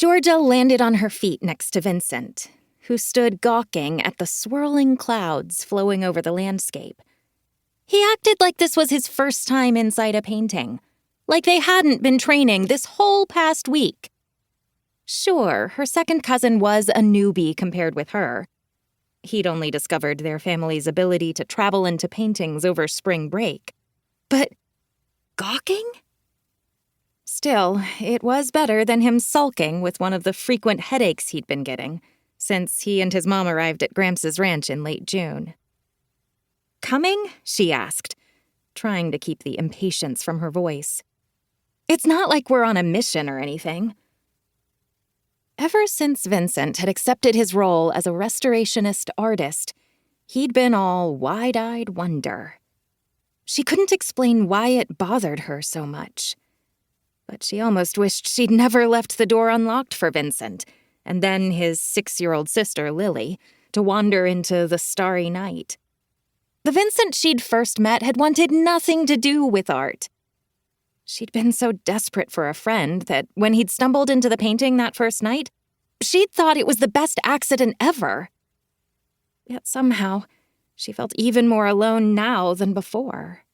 Georgia landed on her feet next to Vincent, who stood gawking at the swirling clouds flowing over the landscape. He acted like this was his first time inside a painting, like they hadn't been training this whole past week. Sure, her second cousin was a newbie compared with her. He'd only discovered their family's ability to travel into paintings over spring break. But gawking? Still, it was better than him sulking with one of the frequent headaches he'd been getting, since he and his mom arrived at Gramps' ranch in late June. "Coming?" she asked, trying to keep the impatience from her voice. "It's not like we're on a mission or anything." Ever since Vincent had accepted his role as a restorationist artist, he'd been all wide-eyed wonder. She couldn't explain why it bothered her so much. But she almost wished she'd never left the door unlocked for Vincent, and then his 6-year-old sister, Lily, to wander into the starry night. The Vincent she'd first met had wanted nothing to do with art. She'd been so desperate for a friend that when he'd stumbled into the painting that first night, she'd thought it was the best accident ever. Yet somehow, she felt even more alone now than before.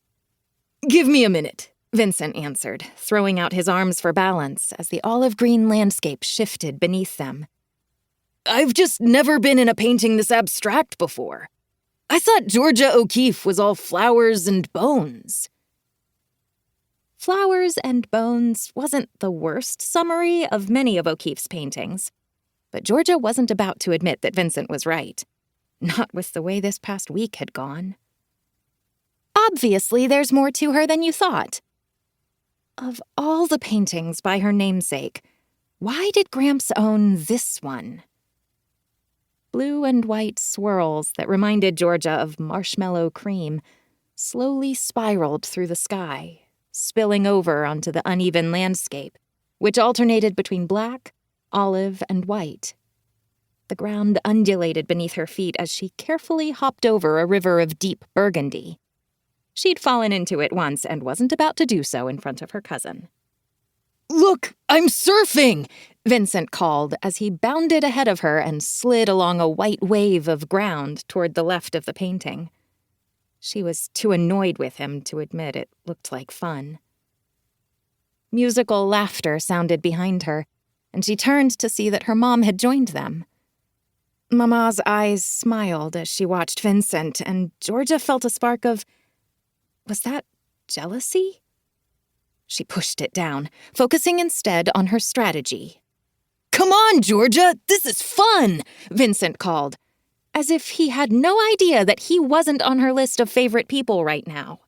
"Give me a minute," Vincent answered, throwing out his arms for balance as the olive-green landscape shifted beneath them. "I've just never been in a painting this abstract before. I thought Georgia O'Keeffe was all flowers and bones." Flowers and bones wasn't the worst summary of many of O'Keeffe's paintings, but Georgia wasn't about to admit that Vincent was right. Not with the way this past week had gone. "Obviously, there's more to her than you thought. Of all the paintings by her namesake, why did Gramps own this one?" Blue and white swirls that reminded Georgia of marshmallow cream slowly spiraled through the sky, spilling over onto the uneven landscape, which alternated between black, olive, and white. The ground undulated beneath her feet as she carefully hopped over a river of deep burgundy. She'd fallen into it once and wasn't about to do so in front of her cousin. "Look, I'm surfing!" Vincent called as he bounded ahead of her and slid along a white wave of ground toward the left of the painting. She was too annoyed with him to admit it looked like fun. Musical laughter sounded behind her, and she turned to see that her mom had joined them. Mama's eyes smiled as she watched Vincent, and Georgia felt a spark of, was that jealousy? She pushed it down, focusing instead on her strategy. "Come on, Georgia, this is fun!" Vincent called, as if he had no idea that he wasn't on her list of favorite people right now.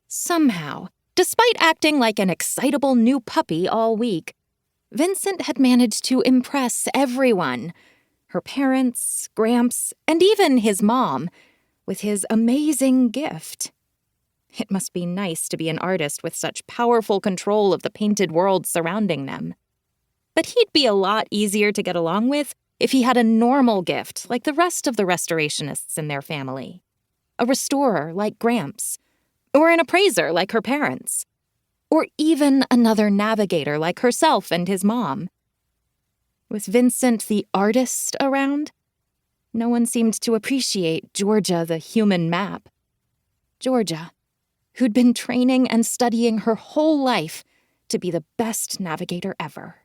Somehow, despite acting like an excitable new puppy all week, Vincent had managed to impress everyone, her parents, Gramps, and even his mom, with his amazing gift. It must be nice to be an artist with such powerful control of the painted world surrounding them. But he'd be a lot easier to get along with if he had a normal gift like the rest of the Restorationists in their family. A restorer like Gramps, or an appraiser like her parents, or even another navigator like herself and his mom. With Vincent the artist around, no one seemed to appreciate Georgia the human map. Georgia, who'd been training and studying her whole life to be the best navigator ever.